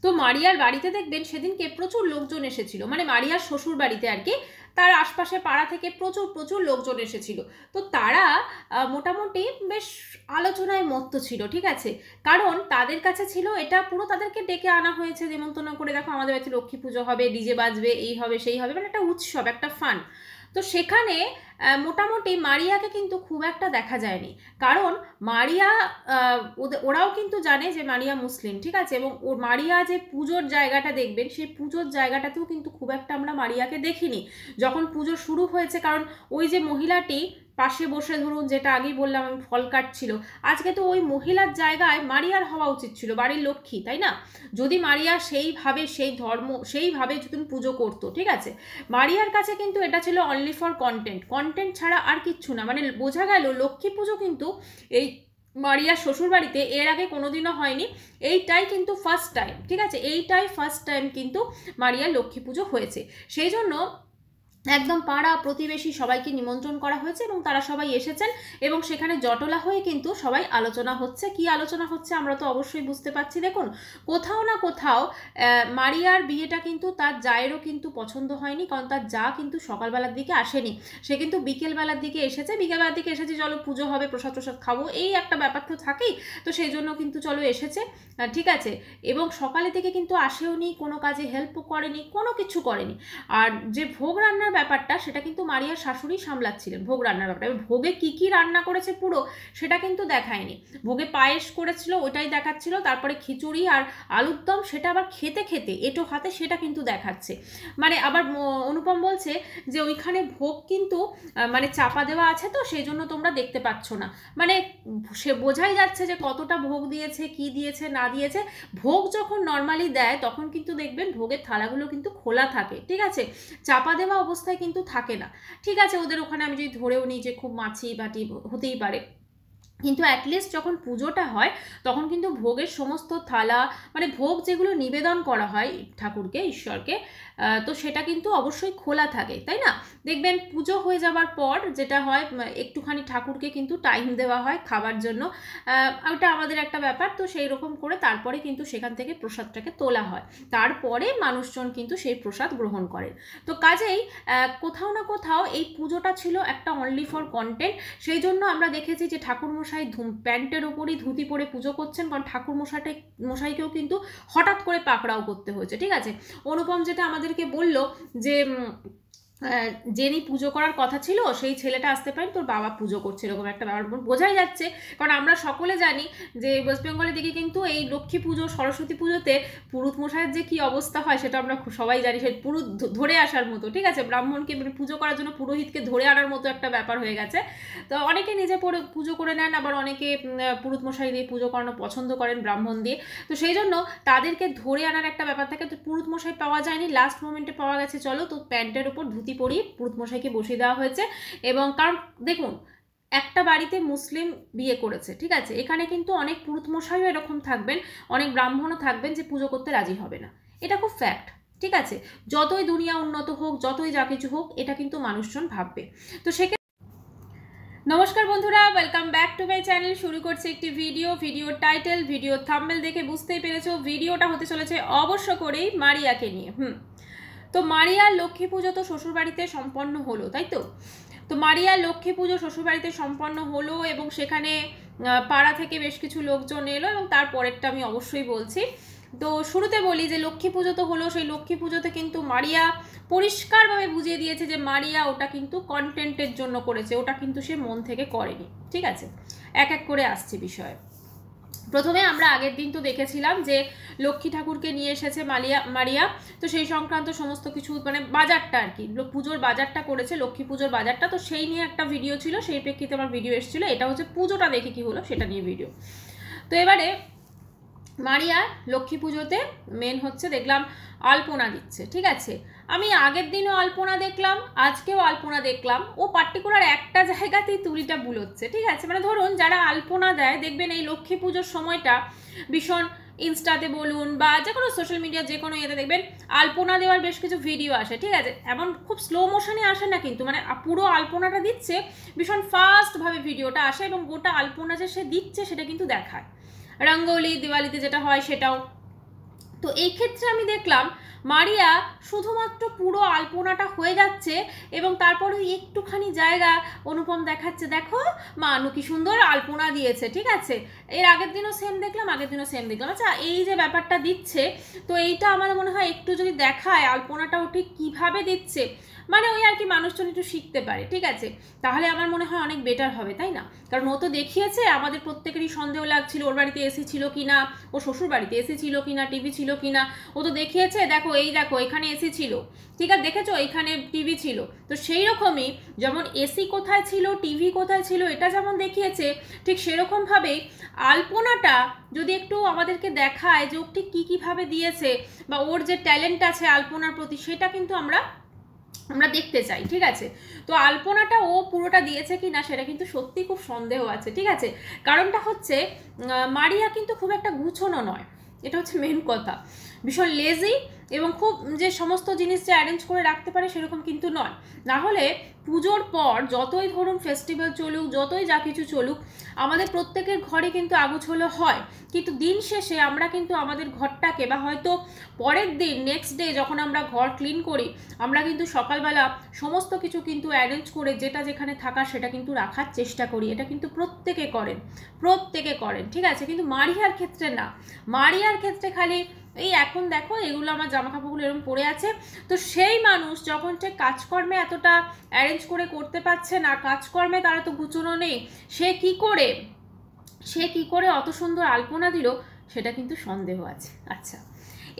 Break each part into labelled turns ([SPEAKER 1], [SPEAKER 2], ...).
[SPEAKER 1] তো মারিয়ার বাড়িতে দেখবেন সেদিনকে প্রচুর লোকজন এসেছিল, মানে মারিয়ার শ্বশুর বাড়িতে আর কি, তার আশপাশে পাড়া থেকে প্রচুর প্রচুর লোকজন এসেছিল। তো তারা মোটামুটি বেশ আলোচনায় মত্ত ছিল, ঠিক আছে, কারণ তাদের কাছে ছিল এটা পুরো তাদেরকে ডেকে আনা হয়েছে নেমন্তন্ন করে, দেখো আমাদের বাড়িতে লক্ষ্মী পুজো হবে, ডিজে বাজবে, এই হবে সেই হবে, মানে একটা উৎসব, একটা ফান। তো সেখানে মোটামুটি মারিয়াকে কিন্তু খুব একটা দেখা যায়নি, কারণ মারিয়া ওরাও কিন্তু জানে যে মারিয়া মুসলিম, ঠিক আছে, এবং ও মারিয়া যে পুজোর জায়গাটা দেখবেন সেই পুজোর জায়গাটাতেও কিন্তু খুব একটা আমরা মারিয়াকে দেখিনি যখন পুজো শুরু হয়েছে। কারণ ওই যে মহিলাটি পাশে বসে, ধরুন যেটা আগেই বললাম আমি, ফল কাটছিল, আজকে তো ওই মহিলার জায়গায় মারিয়ার হওয়া উচিত ছিল, বাড়ির লক্ষ্মী, তাই না? যদি মারিয়া সেইভাবে সেই ধর্ম সেইভাবে যদি পুজো করতো, ঠিক আছে, মারিয়ার কাছে কিন্তু এটা ছিল অনলি ফর কন্টেন্ট ছাড়া আর কিচ্ছু না। মানে বোঝা গেল লক্ষ্মী পুজো কিন্তু এই মারিয়ার শ্বশুরবাড়িতে এর আগে কোনোদিনও হয়নি, এইটাই কিন্তু ফার্স্ট টাইম, ঠিক আছে, এইটাই ফার্স্ট টাইম কিন্তু মারিয়ার লক্ষ্মী পুজো হয়েছে। সেই জন্য একদম পাড়া প্রতিবেশী সবাইকে নিমন্ত্রণ করা হয়েছে এবং তারা সবাই এসেছেন, এবং সেখানে জটলা হয়ে কিন্তু সবাই আলোচনা হচ্ছে। কি আলোচনা হচ্ছে আমরা তো অবশ্যই বুঝতে পারছি। দেখুন, কোথাও না কোথাও মারিয়ার বিয়েটা কিন্তু তার জায়েরও কিন্তু পছন্দ হয়নি, কারণ তার যা কিন্তু সকালবেলার দিকে আসেনি, সে কিন্তু বিকেলবেলার দিকে এসেছে। বিকেলবেলার দিকে এসেছে, চলো পুজো হবে, প্রসাদ খাবো, এই একটা ব্যাপার তো থাকেই, তো সেই জন্য কিন্তু চলো এসেছে, ঠিক আছে, এবং সকালে থেকে কিন্তু আসেও নি, কোনো কাজে হেল্পও করেনি, কোনো কিছু করেনি। আর যে ভোগ রান্নার ব্যাপারটা সেটা কিন্তু মারিয়ার শাশুড়ি সামলাচ্ছিলেন, ভোগ রান্নার ব্যাপারটা। ভোগে কি কি রান্না করেছে পুরো সেটা কিন্তু দেখায়নি। ভোগে পায়েস করেছিল, ওটাই দেখাচ্ছিল, তারপরে খিচুড়ি আর আলুর দম, সেটা আবার খেতে খেতে এটো হাতে সেটা কিন্তু দেখাচ্ছে। মানে আবার অনুপম বলছে যে ওইখানে ভোগ কিন্তু মানে চাপা দেওয়া আছে, তো সেই জন্য তোমরা দেখতে পাচ্ছ না। মানে সে বোঝাই যাচ্ছে যে কতটা ভোগ দিয়েছে, কি দিয়েছে না দিয়েছে। ভোগ যখন নর্মালি দেয় তখন কিন্তু দেখবেন ভোগের থালাগুলো কিন্তু খোলা থাকে, ঠিক আছে, চাপা দেওয়া অবস্থায় কিন্তু থাকে না। ঠিক আছে, ওদের ওখানে আমি যদি ধরেও নিই যে খুব মাছি বাটি হতেই পারে, কিন্তু অ্যাটলিস্ট যখন পুজোটা হয় তখন কিন্তু ভোগের সমস্ত থালা, মানে ভোগ যেগুলো নিবেদন করা হয় ঠাকুরকে, ঈশ্বরকে, তো সেটা কিন্তু অবশ্যই খোলা থাকে, তাই না? দেখবেন পুজো হয়ে যাবার পর যেটা হয়, একটুখানি ঠাকুরকে কিন্তু টাইম দেওয়া হয় খাবার জন্য, ওটা আমাদের একটা ব্যাপার। তো সেই রকম করে তারপরে কিন্তু সেখান থেকে প্রসাদটাকে তোলা হয়, তারপরে মানুষজন কিন্তু সেই প্রসাদ গ্রহণ করেন। তো কাজেই কোথাও না কোথাও এই পুজোটা ছিল একটা অনলি ফর কন্টেন্ট। সেই জন্য আমরা দেখেছি যে ঠাকুরমশাই প্যান্টের ওপরই ধুতি পরে পুজো করছেন, কারণ ঠাকুরমশাইকেও কিন্তু হঠাৎ করে পাকড়াও করতে হয়েছে, ঠিক আছে। অনুপম যেটা আমাদেরকে বলল যে যিনি পুজো করার কথা ছিল সেই ছেলেটা আসতে পারেন, তোর বাবা পুজো করছে, এরকম একটা ব্যাপার বোঝাই যাচ্ছে। কারণ আমরা সকলে জানি যে ওয়েস্ট বেঙ্গলের দিকে কিন্তু এই লক্ষ্মী পুজো, সরস্বতী পুজোতে পুরুত মশাইয়ের যে কি অবস্থা হয় সেটা আমরা সবাই জানি, সেই পুরুত ধরে আসার মতো, ঠিক আছে, ব্রাহ্মণকে পুজো করার জন্য পুরোহিতকে ধরে আনার মতো একটা ব্যাপার হয়ে গেছে। তো অনেকে নিজে পুজো করে নেন, আবার অনেকে পুরুত মশাই দিয়ে পুজো করানো পছন্দ করেন, ব্রাহ্মণ দিয়ে। তো সেই জন্য তাদেরকে ধরে আনার একটা ব্যাপার থাকে। তো পুরুত মশাই পাওয়া যায়নি, লাস্ট মোমেন্টে পাওয়া গেছে, চলো তো প্যান্টের উপর ধুতি পরিয়ে পুরুত মশাইকে বসিয়ে দেওয়া হয়েছে। এবং কারণ দেখুন, একটা বাড়িতে মুসলিম বিয়ে করেছে, ঠিক আছে, এখানে কিন্তু অনেক পুরুত মশাইও এরকম থাকবেন, অনেক ব্রাহ্মণও থাকবেন যে পুজো করতে রাজি হবে না, এটা খুব ফ্যাক্ট, ঠিক আছে। যতই দুনিয়া উন্নত হোক, যতই যা কিছু হোক, এটা কিন্তু মানুষজন ভাববে। তো সেক্ষেত্রে নমস্কার বন্ধুরা, welcome back to my channel. শুরু করছে একটি ভিডিওর টাইটেল, ভিডিওর থাম্বনেল দেখে বুঝতেই পেরেছো ভিডিওটা হতে চলেছে অবশ্য করেই মারিয়াকে নিয়ে। তো মারিয়ার লক্ষ্মী পুজো তো শ্বশুরবাড়িতে সম্পন্ন হলো, তাই তো মারিয়ার লক্ষ্মী পুজো শ্বশুরবাড়িতে সম্পন্ন হলো এবং সেখানে পাড়া থেকে বেশ কিছু লোকজন এলো, এবং তারপরেরটা আমি অবশ্যই বলছি। তো শুরুতে বলি যে লক্ষ্মী পুজো তো হলো, সেই লক্ষ্মী পুজোতে কিন্তু মারিয়া পরিষ্কারভাবে বুঝিয়ে দিয়েছে যে মারিয়া ওটা কিন্তু কন্টেন্টের জন্য করেছে, ওটা কিন্তু সে মন থেকে করেনি, ঠিক আছে। এক এক করে আসছে বিষয়ে। প্রথমে আমরা আগের দিন তো দেখেছিলাম যে লক্ষ্মী ঠাকুরকে নিয়ে এসেছে মারিয়া, তো সেই সংক্রান্ত সমস্ত কিছু, মানে বাজারটা আর কি, পুজোর বাজারটা করেছে, লক্ষ্মী পুজোর বাজারটা, তো সেই নিয়ে একটা ভিডিও ছিল, সেই প্রেক্ষিতে আমার ভিডিও এসেছিলো। এটা হচ্ছে পুজোটা দেখে কি হলো সেটা নিয়ে ভিডিও। তো এবারে মারিয়া লক্ষ্মী পুজোতে মেন হচ্ছে দেখলাম আলপনা দিচ্ছে, ঠিক আছে। আমি আগের দিনও আলপনা দেখলাম, আজকেও আলপনা দেখলাম, ও পার্টিকুলার একটা জায়গাতেই তুলিটা বুলোচ্ছে, ঠিক আছে। মানে ধরুন যারা আলপনা দেয় দেখবেন এই লক্ষ্মী পুজোর সময়টা ভীষণ ইনস্টাতে বলুন বা যে কোনো সোশ্যাল মিডিয়া যে কোনো ইয়েতে দেখবেন আলপনা দেওয়ার বেশ কিছু ভিডিও আসে, ঠিক আছে। এমন খুব স্লো মোশনে আসে না কিন্তু, মানে পুরো আলপনাটা দিচ্ছে, ভীষণ ফাস্টভাবে ভিডিওটা আসে এবং গোটা আলপনা যে সে দিচ্ছে সেটা কিন্তু দেখায়। রঙ্গোলি দিওয়ালিতে যেটা হয় সেটাও। তো এই ক্ষেত্রে আমি দেখলাম মারিয়া শুধুমাত্র পুরো আলপনাটা হয়ে যাচ্ছে এবং তারপরে একটুখানি জায়গা অনুপম দেখাচ্ছে, দেখো মানু কি সুন্দর আলপনা দিয়েছে, ঠিক আছে। এর আগের দিনও সেম দেখলাম, আচ্ছা এই যে ব্যাপারটা দিচ্ছে, তো এইটা আমার মনে হয় একটু যদি দেখায় আলপনাটাও ঠিক কিভাবে দিচ্ছে, মানে ওই আর কি মানুষজন একটু শিখতে পারে, ঠিক আছে, তাহলে আমার মনে হয় অনেক বেটার হবে, তাই না? কারণ ও তো দেখিয়েছে, আমাদের প্রত্যেকেরই সন্দেহ লাগছিল ওর বাড়িতে এসি ছিল কিনা, ও শ্বশুর বাড়িতে এসি ছিল কিনা, টিভি ছিল কিনা, ও তো দেখিয়েছে, দেখো এই দেখো এখানে এসি ছিল, ঠিক আছে, দেখেছো এখানে টিভি ছিল। তো সেই রকমই যেমন এসি কোথায় ছিল, টিভি কোথায় ছিল, এটা যেমন দেখিয়েছে, ঠিক সেরকমভাবে আলপনাটা যদি একটু আমাদেরকে দেখায় যে ও ঠিক কী কীভাবে দিয়েছে বা ওর যে ট্যালেন্ট আছে আলপনার প্রতি, সেটা কিন্তু আমরা দেখতে চাই, ঠিক আছে। তো আলপনাটা ও পুরোটা দিয়েছে কি না সেটা কিন্তু সত্যি খুব সন্দেহ আছে, ঠিক আছে। কারণটা হচ্ছে মারিয়া কিন্তু খুব একটা গুছোনো নয়, এটা হচ্ছে মেন কথা, ভীষণ লেজি এবং খুব যে সমস্ত জিনিস যে অ্যারেঞ্জ করে রাখতে পারে সেরকম কিন্তু নয়। না হলে পুজোর পর যতই ধরুন ফেস্টিভ্যাল চলুক, যতই যা কিছু চলুক, আমাদের প্রত্যেকের ঘরে কিন্তু আগুছালো হয়, কিন্তু দিন শেষে আমরা কিন্তু আমাদের ঘরটাকে বা হয়তো পরের দিন নেক্সট ডে যখন আমরা ঘর ক্লিন করি, আমরা কিন্তু সকালবেলা সমস্ত কিছু কিন্তু অ্যারেঞ্জ করে যেটা যেখানে থাকা সেটা কিন্তু রাখার চেষ্টা করি, এটা কিন্তু প্রত্যেকে করেন, ঠিক আছে। কিন্তু মারিয়ার ক্ষেত্রে না, মারিয়ার ক্ষেত্রে খালি এই এখন দেখো এগুলো আমার জামা কাপড়গুলো এরকম পড়ে আছে, তো সেই মানুষ যখন ঠিক কাজকর্মে এতটা অ্যারেঞ্জ করে করতে পারছে না, কাজকর্মে তারা তো গুছোনো নেই, সে কি করে অত সুন্দর আলপনা দিল, সেটা কিন্তু সন্দেহ আছে। আচ্ছা,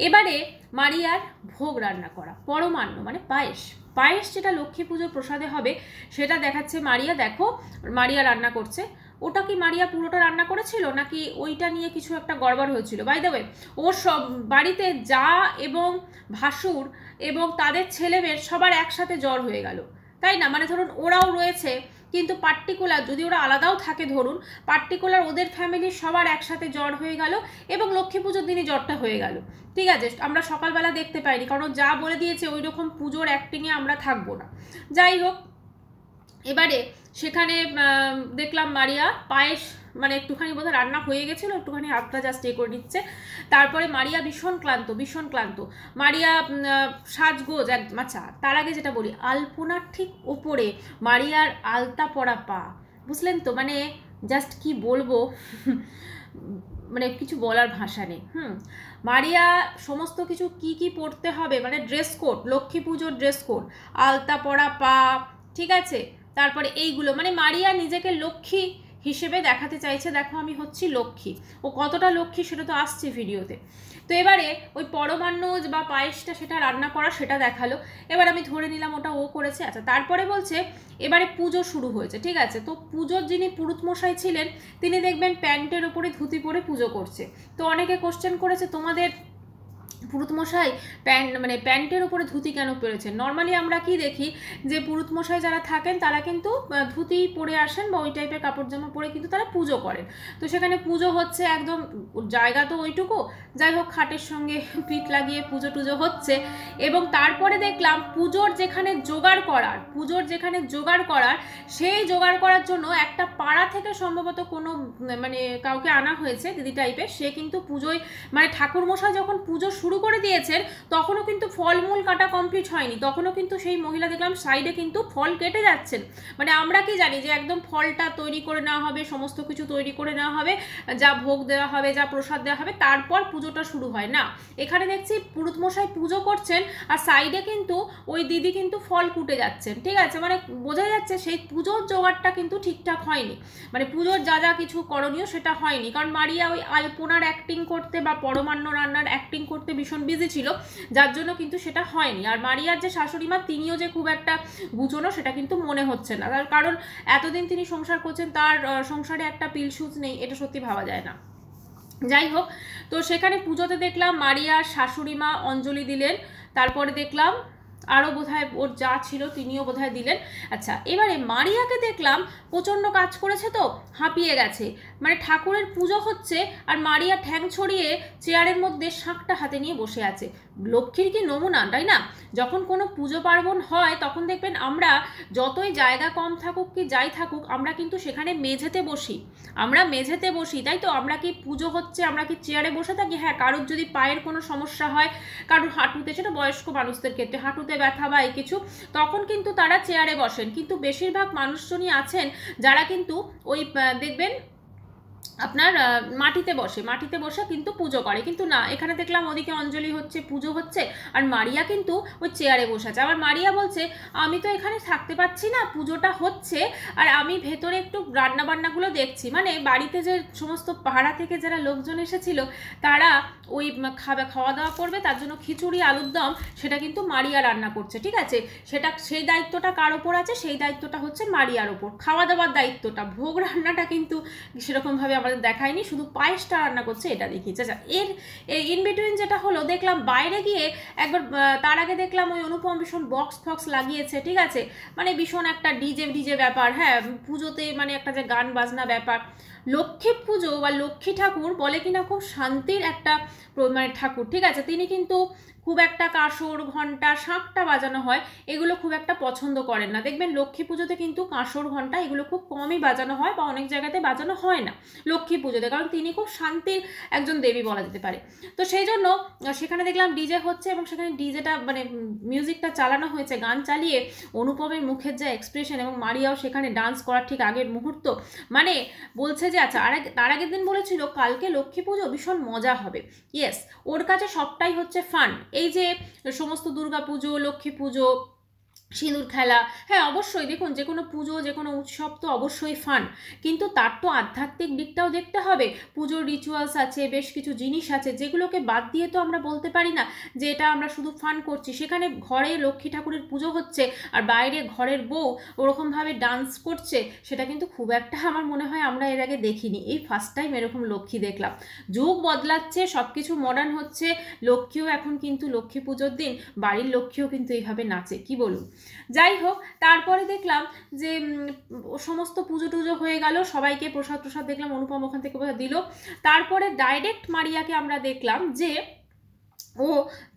[SPEAKER 1] এবারে মারিয়ার ভোগ রান্না করা, পরমান্ন মানে পায়েস যেটা লক্ষ্মী পুজোর প্রসাদে হবে, সেটা দেখাচ্ছে মারিয়া, দেখো মারিয়া রান্না করছে। ওটা কি মারিয়া পুরোটা রান্না করেছিল নাকি ওইটা নিয়ে কিছু একটা গড়বড় হয়েছিল? বাই দ্য ওয়ে, ওর সব বাড়িতে যা এবং ভাসুর এবং তাদের ছেলেমেয়ের সবার একসাথে জ্বর হয়ে গেল, তাই না? মানে ধরুন ওরাও রয়েছে, কিন্তু পার্টিকুলার যদি ওরা আলাদাও থাকে, ধরুন পার্টিকুলার ওদের ফ্যামিলির সবার একসাথে জ্বর হয়ে গেল এবং লক্ষ্মী পুজোর দিনই জ্বরটা হয়ে গেল, ঠিক আছে। আমরা সকালবেলা দেখতে পাইনি, কারণ যা বলে দিয়েছে ওই রকম পুজোর অ্যাক্টিংয়ে আমরা থাকবো না। যাই হোক, এবারে সেখানে দেখলাম মারিয়া পায়েস মানে একটুখানি বোধহয় রান্না হয়ে গেছিলো, একটুখানি হাতটা জাস্ট করে নিচ্ছে। তারপরে মারিয়া ভীষণ ক্লান্ত, মারিয়া সাজগোজ একদম। আচ্ছা, তার আগে যেটা বলি, আলপনার ঠিক ওপরে মারিয়ার আলতা পরা পা, বুঝলেন তো, মানে জাস্ট কি বলবো মানে কিছু বলার ভাষা নেই। মারিয়া সমস্ত কিছু কি পরতে হবে, মানে ড্রেস কোড, লক্ষ্মী পুজোর ড্রেস কোড, আলতা পরা পা, ঠিক আছে। তারপরে এইগুলো মানে মারিয়া নিজেকে লক্ষ্মী হিসেবে দেখাতে চাইছে, দেখো আমি হচ্ছি লক্ষ্মী। ও কতটা লক্ষ্মী সেটা তো আসছে ভিডিওতে। তো এবারে ওই পরমান্ন বা পায়েসটা সেটা রান্না করা সেটা দেখালো, এবার আমি ধরে নিলাম ওটা ও করেছে। আচ্ছা, তারপরে বলছে এবারে পুজো শুরু হয়েছে, ঠিক আছে। তো পুজোর যিনি পুরুত মশাই ছিলেন, তিনি দেখবেন প্যান্টের ওপরে ধুতি পরে পুজো করছে। তো অনেকে কোশ্চেন করেছে, তোমাদের পুরুতমশাই প্যান্টের উপরে ধুতি কেন পরেছেন? নর্মালি আমরা কি দেখি যে পুরুতমশাই যারা থাকেন তারা কিন্তু ধুতি পরে আসেন বা ওই টাইপের কাপড় জামা পরে কিন্তু তারা পুজো করেন। তো সেখানে পুজো হচ্ছে, একদম জায়গা তো ওইটুকু, যাই হোক খাটের সঙ্গে পিঠ লাগিয়ে পুজো টুজো হচ্ছে। এবং তারপরে দেখলাম পুজোর যেখানে জোগাড় করার সেই জোগাড় করার জন্য একটা পাড়া থেকে সম্ভবত কোনো মানে কাউকে আনা হয়েছে, দিদি টাইপের, সে কিন্তু পুজোয় মানে ঠাকুরমশাই যখন পুজো শুরু করে দিয়েছেন তখনও কিন্তু ফলমূল কাটা কমপ্লিট হয়নি, তখনও কিন্তু সেই মহিলা দেখলাম সাইডে কিন্তু ফল কেটে যাচ্ছেন। মানে আমরা কি জানি যে একদম ফলটা তৈরি করে নেওয়া হবে, সমস্ত কিছু তৈরি করে নেওয়া হবে, যা ভোগ দেওয়া হবে, যা প্রসাদ দেওয়া হবে, তারপর পুজোটা শুরু হয় না। এখানে দেখছি পুরুতমশাই পুজো করছেন আর সাইডে কিন্তু ওই দিদি কিন্তু ফল কুটে যাচ্ছেন, ঠিক আছে। মানে বোঝা যাচ্ছে সেই পুজোর জোগাড়টা কিন্তু ঠিকঠাক হয়নি, মানে পুজোর যা কিছু করণীয় সেটা হয়নি। কারণ মারিয়া ওই আলপনার অ্যাক্টিং করতে বা পরমান্ন রান্নার অ্যাক্টিং করতে ভীষণ বিজি ছিল, যার জন্য কিন্তু সেটা হয়নি। আর মারিয়ার যে শাশুড়ি মা, তিনিও যে খুব একটা গুছোনো সেটা কিন্তু মনে হচ্ছে না, তার কারণ এতদিন তিনি সংসার করছেন, তার সংসারে একটা পিলসুচ নেই, এটা সত্যি ভাবা যায় না। যাই হোক, তো সেখানে পুজোতে দেখলাম মারিয়ার শাশুড়ি মা অঞ্জলি দিলেন, তারপরে দেখলাম আরও বোধহয় ওর যা ছিল তিনিও বোধহয় দিলেন। আচ্ছা, এবারে মারিয়াকে দেখলাম প্রচণ্ড কাজ করেছে, তো হাঁপিয়ে গেছে, মানে ঠাকুরের পুজো হচ্ছে আর মারিয়া ঠ্যাং ছড়িয়ে চেয়ারের মধ্যে শাঁখটা হাতে নিয়ে বসে আছে। লক্ষ্মীর কি নমুনা, তাই না? যখন কোনো পুজো পার্বণ হয় তখন দেখবেন আমরা যতই জায়গা কম থাকুক কি যাই থাকুক, আমরা কিন্তু সেখানে মেঝেতে বসি, তাই তো? আমরা কি পুজো হচ্ছে আমরা কি চেয়ারে বসে থাকি? হ্যাঁ, কারোর যদি পায়ের কোনো সমস্যা হয়, কারোর হাঁটুতে, সেটা বয়স্ক মানুষদের ক্ষেত্রে হাঁটুতে ব্যথা বা এই কিছু, তখন কিন্তু তারা চেয়ারে বসেন। কিন্তু বেশিরভাগ মানুষজনই আছেন যারা কিন্তু ওই দেখবেন আপনার মাটিতে বসে কিন্তু পুজো করে। কিন্তু না, এখানে দেখলাম ওদিকে অঞ্জলি হচ্ছে, পুজো হচ্ছে, আর মারিয়া কিন্তু ওই চেয়ারে বসে আছে। আবার মারিয়া বলছে আমি তো এখানে থাকতে পারছি না, পুজোটা হচ্ছে আর আমি ভেতরে একটু রান্নাবান্নাগুলো দেখছি। মানে বাড়িতে যে সমস্ত পাড়া থেকে যারা লোকজন এসেছিল তারা ওই খাওয়া দাওয়া করবে, তার জন্য খিচুড়ি আলুর দম সেটা কিন্তু মারিয়া রান্না করছে, ঠিক আছে? সেই দায়িত্বটা কার ওপর আছে? সেই দায়িত্বটা হচ্ছে মারিয়ার ওপর, খাওয়া দাওয়ার দায়িত্বটা। ভোগ রান্নাটা কিন্তু সেরকমভাবে আমাদের দেখায়নি, শুধু পায়েসটা রান্না করছে এটা দেখিয়েছে। আচ্ছা, এর ইন বিটুইন যেটা হলো, দেখলাম বাইরে গিয়ে একবার, তার আগে দেখলাম ওই অনুপম ভীষণ বক্স ফক্স লাগিয়েছে, ঠিক আছে? মানে ভীষণ একটা ডিজে ব্যাপার, হ্যাঁ, পুজোতে মানে একটা যে গান বাজনা ব্যাপার। লক্ষ্মী পুজো বা লক্ষ্মী ঠাকুর বলে কিনা খুব শান্তির একটা মানে ঠাকুর, ঠিক আছে? তিনি কিন্তু খুব একটা কাঁসর ঘণ্টা শাঁখটা বাজানো হয় এগুলো খুব একটা পছন্দ করেন না। দেখবেন লক্ষ্মী পুজোতে কিন্তু কাঁসর ঘণ্টা এগুলো খুব কমই বাজানো হয় বা অনেক জায়গাতে বাজানো হয় না লক্ষ্মী পুজোতে, কারণ তিনি খুব শান্তির একজন দেবী বলা যেতে পারে। তো সেই জন্য সেখানে দেখলাম ডিজে হচ্ছে এবং সেখানে ডিজেটা মানে মিউজিকটা চালানো হয়েছে, গান চালিয়ে অনুপমের মুখের যা এক্সপ্রেশন, এবং মারিয়াও সেখানে ডান্স করার ঠিক আগের মুহূর্ত, মানে বলছে যে আচ্ছা, তার আগের দিন বলেছিল কালকে লক্ষ্মী পুজো ভীষণ মজা হবে। ইয়েস, ওর কাছে সবটাই হচ্ছে ফান। এই যে সমস্ত দুর্গা পুজো, লক্ষ্মী পুজো, সিঁদুর খেলা, হ্যাঁ অবশ্যই দেখুন যে কোনো পুজো যে কোনো উৎসব তো অবশ্যই ফান, কিন্তু তার তো আধ্যাত্মিক দিকটাও দেখতে হবে। পুজোর রিচুয়ালস আছে, বেশ কিছু জিনিস আছে যেগুলোকে বাদ দিয়ে তো আমরা বলতে পারি না যে এটা আমরা শুধু ফান করছি। সেখানে ঘরে লক্ষ্মী ঠাকুরের পুজো হচ্ছে আর বাইরে ঘরের বউ ওরকমভাবে ডান্স করছে, সেটা কিন্তু খুব একটা আমার মনে হয় আমরা এর আগে দেখিনি। এই ফার্স্ট টাইম এরকম লক্ষ্মী দেখলাম। যুগ বদলাচ্ছে, সব কিছু মডার্ন হচ্ছে, লক্ষ্মীও এখন কিন্তু লক্ষ্মী পুজোর দিন বাড়ির লক্ষ্মীও কিন্তু এইভাবে নাচে, কি বলুন? যাই হোক, তারপরে দেখলাম যে সমস্ত পুজো টুজো হয়ে গেল, সবাইকে প্রসাদ দেখলাম অনুপম ওখান থেকে দিল। তারপরে ডাইরেক্ট মারিয়াকে আমরা দেখলাম যে ও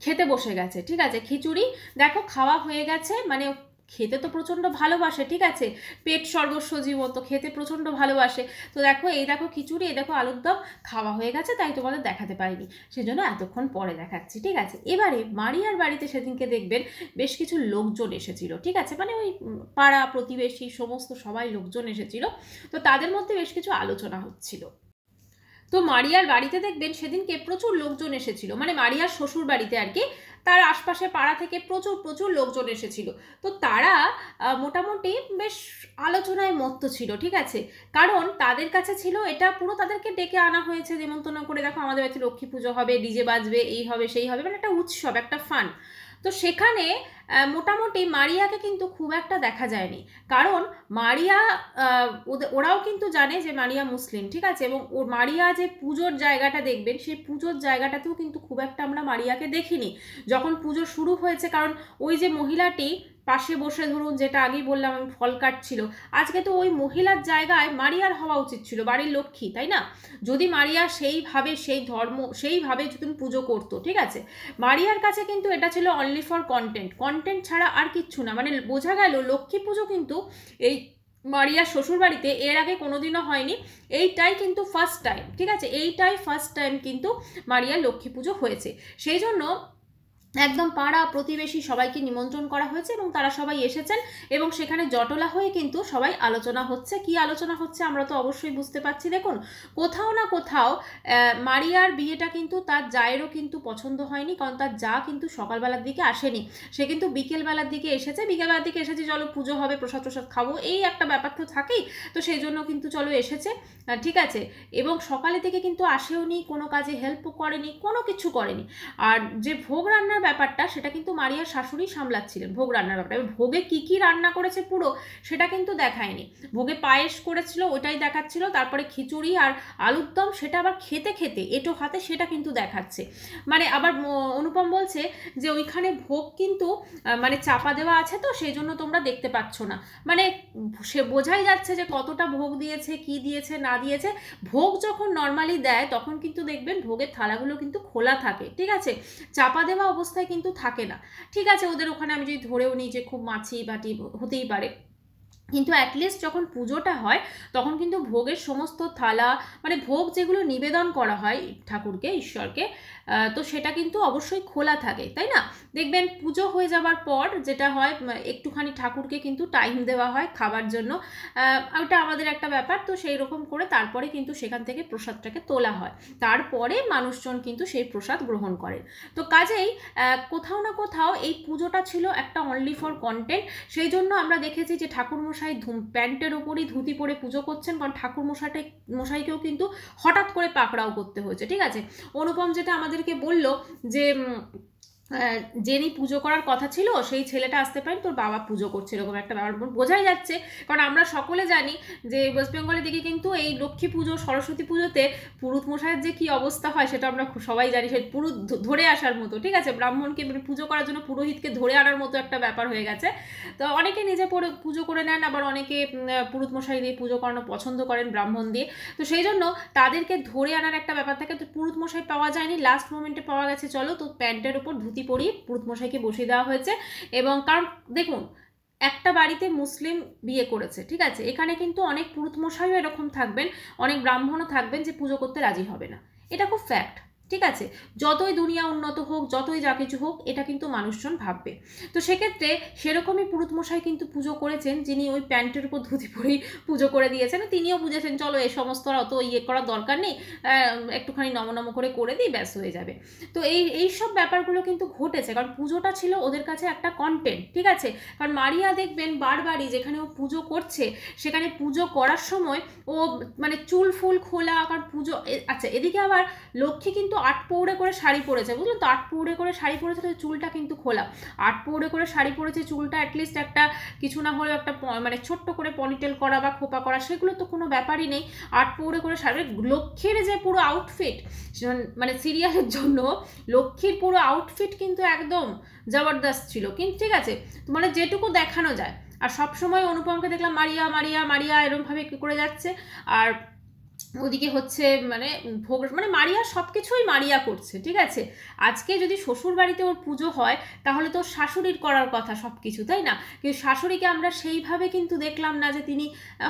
[SPEAKER 1] খেতে বসে গেছে, ঠিক আছে? খিচুড়ি দেখো খাওয়া হয়ে গেছে, মানে খেতে তো প্রচণ্ড ভালোবাসে, ঠিক আছে? পেট সর্বস্ব জীবন, তো খেতে প্রচণ্ড ভালোবাসে। তো দেখো এই দেখো খিচুড়ি, এই দেখো আলুর দম খাওয়া হয়ে গেছে, তাই তোমাদের দেখাতে পারিনি, সেজন্য এতক্ষণ পরে দেখাচ্ছি, ঠিক আছে? এবারে মারিয়ার বাড়িতে সেদিনকে দেখবেন বেশ কিছু লোকজন এসেছিল, ঠিক আছে? মানে ওই পাড়া প্রতিবেশী সমস্ত সবাই লোকজন এসেছিল, তো তাদের মধ্যে বেশ কিছু আলোচনা হচ্ছিল। তো মারিয়ার বাড়িতে দেখবেন সেদিনকে প্রচুর লোকজন এসেছিল, মানে মারিয়ার শ্বশুর বাড়িতে আর কি, তার আশপাশে পাড়া থেকে প্রচুর লোকজন এসেছিল। তো তারা মোটামুটি বেশ আলোচনায় মত্ত ছিল, ঠিক আছে? কারণ তাদের কাছে ছিল এটা পুরো তাদেরকে ডেকে আনা হয়েছে নেমন্তন্ন করে, দেখো আমাদের বাড়িতে লক্ষ্মী পুজো হবে, ডিজে বাজবে, এই হবে সেই হবে, মানে একটা উৎসব, একটা ফান। তো সেখানে মোটামুটি মারিয়াকে কিন্তু খুব একটা দেখা যায়নি, কারণ মারিয়া ওরাও কিন্তু জানে যে মারিয়া মুসলিম, ঠিক আছে? এবং মারিয়া যে পুজোর জায়গাটা দেখবেন, সেই পুজোর জায়গাটাতেও কিন্তু খুব একটা আমরা মারিয়াকে দেখিনি যখন পুজো শুরু হয়েছে। কারণ ওই যে মহিলাটি পাশে বসে, ধরুন যেটা আগেই বললাম আমি, ফল কাটছিল, আজকে তো ওই মহিলার জায়গায় মারিয়ার হওয়া উচিত ছিল, বাড়ির লক্ষ্মী, তাই না? যদি মারিয়া সেইভাবে সেইভাবে যদি পুজো করতো, ঠিক আছে? মারিয়ার কাছে কিন্তু এটা ছিল অনলি ফর কন্টেন্ট ছাড়া আর কিচ্ছু না। মানে বোঝা গেল লক্ষ্মী পুজো কিন্তু এই মারিয়ার শ্বশুরবাড়িতে এর আগে কোনোদিনও হয়নি, এইটাই কিন্তু ফার্স্ট টাইম, ঠিক আছে? এইটাই ফার্স্ট টাইম কিন্তু মারিয়ার লক্ষ্মী পুজো হয়েছে। সেই জন্য একদম পাড়া প্রতিবেশী সবাইকে নিমন্ত্রণ করা হয়েছে এবং তারা সবাই এসেছেন, এবং সেখানে জটলা হয়ে কিন্তু সবাই আলোচনা হচ্ছে। কি আলোচনা হচ্ছে আমরা তো অবশ্যই বুঝতে পারছি। দেখুন, কোথাও না কোথাও মারিয়ার বিয়েটা কিন্তু তার জায়েরও কিন্তু পছন্দ হয়নি, কারণ তার যা কিন্তু সকালবেলার দিকে আসেনি, সে কিন্তু বিকেলবেলার দিকে এসেছে। চলো পুজো হবে, প্রসাদ খাবো, এই একটা ব্যাপার তো থাকেই, তো সেই জন্য কিন্তু চলো এসেছে, ঠিক আছে? এবং সকালে থেকে কিন্তু আসেও নি, কোনো কাজে হেল্পও করেনি, কোনো কিছু করেনি। আর যে ভোগ রান্নার ব্যাপারটা সেটা কিন্তু মারিয়ার শাশুড়ি সামলাচ্ছিলেন, ভোগ রান্নার ব্যাপারটা। এবার ভোগে কি কি রান্না করেছে পুরো সেটা কিন্তু দেখায়নি। ভোগে পায়েস করেছিল ওটাই দেখাচ্ছিল, তারপরে খিচুড়ি আর আলুর দম সেটা আবার খেতে খেতে এঁটো হাতে সেটা কিন্তু দেখাচ্ছে। মানে আবার অনুপম বলছে যে ওইখানে ভোগ কিন্তু মানে চাপা দেওয়া আছে, তো সেই জন্য তোমরা দেখতে পাচ্ছ না। মানে সে বোঝাই যাচ্ছে যে কতটা ভোগ দিয়েছে, কি দিয়েছে না দিয়েছে। ভোগ যখন নর্মালি দেয় তখন কিন্তু দেখবেন ভোগের থালাগুলো কিন্তু খোলা থাকে, ঠিক আছে, চাপা দেওয়া অবস্থায় কিন্তু থাকে না। ঠিক আছে, ওদের ওখানে আমি যদি ধরেও নিই যে খুব মাছি বাটি হতেই পারে, কিন্তু অ্যাটলিস্ট যখন পুজোটা হয় তখন কিন্তু ভোগের সমস্ত থালা, মানে ভোগ যেগুলো নিবেদন করা হয় ঠাকুরকে, ঈশ্বরকে, তো সেটা কিন্তু অবশ্যই খোলা থাকে, তাই না? দেখবেন পুজো হয়ে যাবার পর যেটা হয় একটুখানি ঠাকুরকে কিন্তু টাইম দেওয়া হয় খাবার জন্য, ওটা আমাদের একটা ব্যাপার। তো সেই রকম করে তারপরে কিন্তু সেখান থেকে প্রসাদটাকে তোলা হয়, তারপরে মানুষজন কিন্তু সেই প্রসাদ গ্রহণ করেন। তো কাজেই কোথাও না কোথাও এই পুজোটা ছিল একটা অনলি ফর কন্টেন্ট। সেই জন্য আমরা দেখেছি যে ঠাকুরমশাই প্যান্টের ওপরই ধুতি পরে পুজো করছেন, কারণ ঠাকুরমশাইকেও কিন্তু হঠাৎ করে পাকড়াও করতে হয়েছে, ঠিক আছে। অনুপম যেটা আমাদেরকে বলল যে যিনি পুজো করার কথা ছিল সেই ছেলেটা আসতে পারেন, তোর বাবা পুজো করছে, এরকম একটা ব্যাপার বোঝাই যাচ্ছে। কারণ আমরা সকলে জানি যে ওয়েস্ট বেঙ্গলের দিকে কিন্তু এই লক্ষ্মী পুজো, সরস্বতী পুজোতে পুরুত মশাইয়ের যে কি অবস্থা হয় সেটা আমরা সবাই জানি। সেই পুরুত ধরে আসার মতো, ঠিক আছে, ব্রাহ্মণকে পুজো করার জন্য পুরোহিতকে ধরে আনার মতো একটা ব্যাপার হয়ে গেছে। তো অনেকে নিজে পুজো করে নেন, আবার অনেকে পুরুত মশাই দিয়ে পুজো করানো পছন্দ করেন ব্রাহ্মণ দিয়ে। তো সেই জন্য তাদেরকে ধরে আনার একটা ব্যাপার থাকে। তো পুরুত মশাই পাওয়া যায়নি, লাস্ট মোমেন্টে পাওয়া গেছে, চলো তো প্যান্টের উপর ধুতি পরিয়ে পুরুত মশাইকে বসিয়ে দেওয়া হয়েছে। এবং কারণ দেখুন, একটা বাড়িতে মুসলিম বিয়ে করেছে, ঠিক আছে, এখানে কিন্তু অনেক পুরুত মশাইও এরকম থাকবেন, অনেক ব্রাহ্মণও থাকবেন যে পুজো করতে রাজি হবে না, এটা খুব ফ্যাক্ট, ঠিক আছে। যতই দুনিয়া উন্নত হোক, যতই যা কিছু হোক, এটা কিন্তু মানুষজন ভাববে। তো সেক্ষেত্রে সেরকমই পুরুত মশাই কিন্তু পুজো করেছেন, যিনি ওই প্যান্টের উপর ধুতি পরেই পুজো করে দিয়েছেন। তিনিও বুঝেছেন চলো এই সমস্ত অত ইয়ে করার দরকার নেই, একটুখানি নম করে দিই, ব্যাস হয়ে যাবে। তো এই সব ব্যাপারগুলো কিন্তু ঘটেছে, কারণ পুজোটা ছিল ওদের কাছে একটা কন্টেন্ট, ঠিক আছে। কারণ মারিয়া দেখবেন বারবারই যেখানে ও পুজো করছে সেখানে পুজো করার সময় ও মানে চুল ফুল খোলা, কারণ পুজো, আচ্ছা এদিকে আবার লক্ষ্মী কিন্তু 8 পৌড়ে করে শাড়ি পরেছে, বুঝলো তো, 8 পৌড়ে করে শাড়ি পরেছে, তো চুলটা কিন্তু খোলা। 8 পৌড়ে করে শাড়ি পরেছে, চুলটা অ্যাটলিস্ট একটা কিছু না হলেও একটা মানে ছোট্ট করে পনিটেল করা বা খোপা করা, সেগুলো তো কোনো ব্যাপারই নেই। 8 পৌড়ে করে শাড়ি, লক্ষ্মীর যে পুরো আউটফিট, মানে সিরিয়ালের জন্য লক্ষ্মীর পুরো আউটফিট কিন্তু একদম জবরদস্ত ছিল, কিন্তু ঠিক আছে, মানে যেটুকু দেখানো যায়। আর সবসময় অনুপমকে দেখলাম মারিয়া মারিয়া মারিয়া এরকমভাবে করে যাচ্ছে, আর ওদিকে হচ্ছে মানে ভোগ, মানে মারিয়া সব কিছুই মারিয়া করছে, ঠিক আছে। আজকে যদি শ্বশুর বাড়িতে ওর পুজো হয় তাহলে তো শাশুড়ির করার কথা সব কিছু, তাই না? কিন্তু শাশুড়িকে আমরা সেইভাবে কিন্তু দেখলাম না, যে তিনি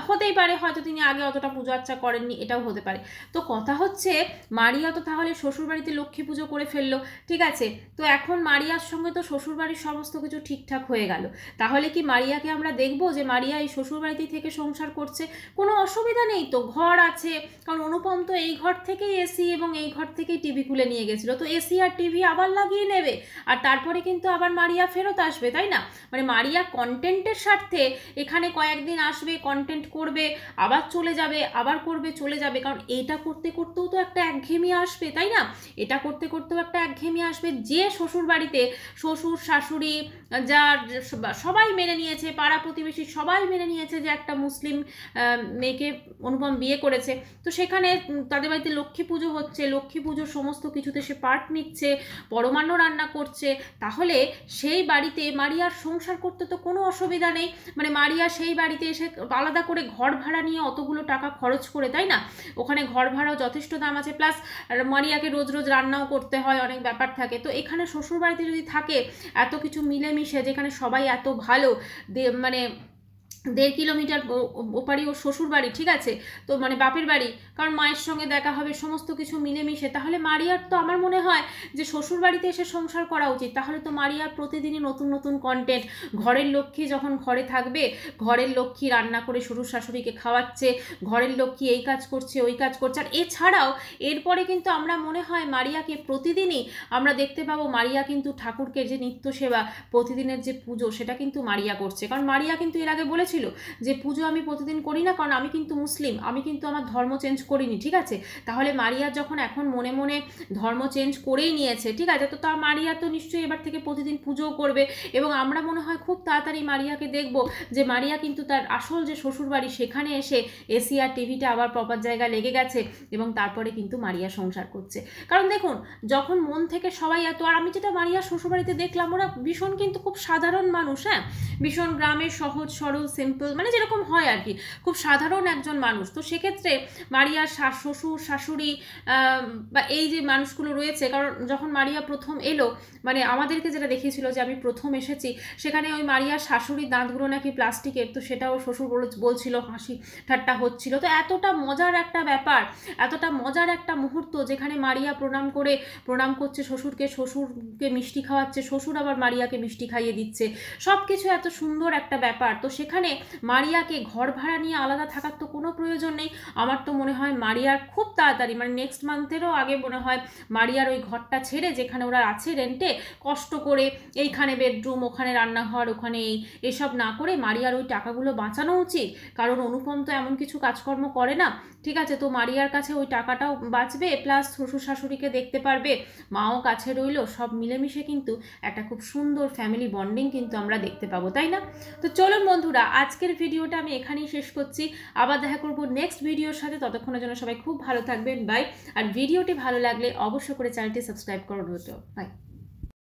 [SPEAKER 1] হতেই পারে হয়তো তিনি আগে অতটা পুজো আচ্ছা করেননি, এটাও হতে পারে। তো কথা হচ্ছে মারিয়া তো তাহলে শ্বশুর বাড়িতে লক্ষ্মী পুজো করে ফেললো, ঠিক আছে। তো এখন মারিয়ার সঙ্গে তো শ্বশুর বাড়ির সমস্ত কিছু ঠিকঠাক হয়ে গেল, তাহলে কি মারিয়াকে আমরা দেখবো যে মারিয়া এই শ্বশুর বাড়িতেই থেকে সংসার করছে? কোনো অসুবিধা নেই তো, ঘর আছে। কারণ অনুপম তো এই ঘর থেকেই এসি এবং এই ঘর থেকেই টিভি খুলে নিয়ে গেছিলো, তো এসি আর টিভি আবার লাগিয়ে নেবে, আর তারপরে কিন্তু আবার মারিয়া ফেরত আসবে, তাই না? মানে মারিয়া কন্টেন্টের স্বার্থে এখানে কয়েকদিন আসবে, কন্টেন্ট করবে, আবার চলে যাবে, আবার করবে, চলে যাবে। কারণ এটা করতে করতেও তো একটা একঘেয়েমি আসবে, তাই না? এটা করতে করতেও একটা একঘেয়েমি আসবে। যে শ্বশুর বাড়িতে শ্বশুর শাশুড়ি যার সবাই মেনে নিয়েছে, পাড়া প্রতিবেশী সবাই মেনে নিয়েছে যে একটা মুসলিম মেয়েকে অনুপম বিয়ে করেছে, তো সেখানে তাদের বাড়িতে লক্ষ্মী পুজো হচ্ছে, লক্ষ্মী পুজোর সমস্ত কিছুতে সে পার্ট নিচ্ছে, পরমান্ন রান্না করছে, তাহলে সেই বাড়িতে মারিয়ার সংসার করতে তো কোনো অসুবিধা নেই। মানে মারিয়া সেই বাড়িতে এসে আলাদা করে ঘর ভাড়া নিয়ে অতগুলো টাকা খরচ করে, তাই না? ওখানে ঘর ভাড়াও যথেষ্ট দাম আছে, প্লাস মারিয়াকে রোজ রোজ রান্নাও করতে হয়, অনেক ব্যাপার থাকে। তো এখানে শ্বশুর বাড়িতে যদি থাকে এত কিছু মিলেমিশে, যেখানে সবাই এত ভালো, মানে 1.5 কিলোমিটার ওপারই ওর শ্বশুর বাড়ি, ঠিক আছে, তো মানে বাপের বাড়ি, কারণ মায়ের সঙ্গে দেখা হবে, সমস্ত কিছু মিলেমিশে, তাহলে মারিয়ার তো আমার মনে হয় যে শ্বশুর বাড়িতে এসে সংসার করা উচিত। তাহলে তো মারিয়ার প্রতিদিনই নতুন নতুন কন্টেন্ট, ঘরের লক্ষ্মী যখন ঘরে থাকবে, ঘরের লক্ষ্মী রান্না করে শ্বশুর শাশুড়িকে খাওয়াচ্ছে, ঘরের লক্ষ্মী এই কাজ করছে ওই কাজ করছে। আর এছাড়াও এরপরে কিন্তু আমরা মনে হয় মারিয়াকে প্রতিদিনই আমরা দেখতে পাবো, মারিয়া কিন্তু ঠাকুরকে যে নিত্য সেবা, প্রতিদিনের যে পুজো, সেটা কিন্তু মারিয়া করছে। কারণ মারিয়া কিন্তু এর আগে বলেছিল যে পুজো আমি প্রতিদিন করি না, কারণ আমি কিন্তু মুসলিম, আমি কিন্তু আমার ধর্ম চেঞ্জ করিনি, ঠিক আছে? তাহলে মারিয়া যখন এখন মনে মনে ধর্ম চেঞ্জ করেই নিয়েছে, ঠিক আছে, তো মারিয়া তো নিশ্চয়ই এবার থেকে প্রতিদিন পুজো করবে। এবং আমরা মনে হয় খুব তাড়াতাড়ি মারিয়াকে দেখব যে মারিয়া কিন্তু তার আসল যে শ্বশুরবাড়ি সেখানে এসে এসি আর টিভিটা আবার প্রপার জায়গা লেগে গেছে, এবং তারপরে কিন্তু মারিয়া সংসার করছে। কারণ দেখুন, যখন মন থেকে সবাই এত, আর আমি যেটা মারিয়ার শ্বশুরবাড়িতে দেখলাম, ওরা ভীষণ কিন্তু খুব সাধারণ মানুষ, হ্যাঁ, ভীষণ গ্রামের সহজ সরল সিম্পল, মানে যেরকম হয় আর কি, খুব সাধারণ একজন মানুষ। তো সেক্ষেত্রে মারিয়ার শ্বশুর শাশুড়ি বা এই যে মানুষগুলো রয়েছে, কারণ যখন মারিয়া প্রথম এলো, মানে আমাদেরকে যেটা দেখিয়েছিল যে আমি প্রথম এসেছি, সেখানে ওই মারিয়ার শাশুড়ির দাঁতগুলো নাকি প্লাস্টিকের, তো সেটাও শ্বশুর বলছিল, হাসি ঠাট্টা হচ্ছিল। তো এতটা মজার একটা ব্যাপার, এতটা মজার একটা মুহূর্ত, যেখানে মারিয়া প্রণাম করছে শ্বশুরকে, শ্বশুরকে মিষ্টি খাওয়াচ্ছে, শ্বশুর আবার মারিয়াকে মিষ্টি খাইয়ে দিচ্ছে, সব কিছু এত সুন্দর একটা ব্যাপার। তো সেখানে মারিয়াকে ঘর ভাড়া নিয়ে আলাদা থাকার তো কোনো প্রয়োজন নেই। আমার তো মনে হয় মারিয়ার খুব তাড়াতাড়ি, মানে নেক্সট মান্থেরও আগে মনে হয় মারিয়ার ওই ঘরটা ছেড়ে, যেখানে ওরা আছে রেন্টে কষ্ট করে, এইখানে বেডরুম, ওখানে রান্নাঘর, ওখানে এসব না করে মারিয়ার ওই টাকাগুলো বাঁচানো উচিত। কারণ অনুপম তো এমন কিছু কাজকর্ম করে না, ঠিক আছে? তো মারিয়ার কাছে ওই টাকাটাও বাঁচবে, প্লাস শ্বশুর শাশুড়িকে দেখতে পারবে, মাও কাছে রইল, সব মিলেমিশে কিন্তু একটা খুব সুন্দর ফ্যামিলি বন্ডিং কিন্তু আমরা দেখতে পাবো, তাই না? তো চলুন বন্ধুরা, আজকের ভিডিওটা আমি এখানেই শেষ করছি। আবার দেখা করবো নেক্সট ভিডিওর সাথে। ততক্ষণের জন্য সবাই খুব ভালো থাকবেন, বাই। আর ভিডিওটি ভালো লাগলে অবশ্যই করে চ্যানেলটি সাবস্ক্রাইব করুন। বাই।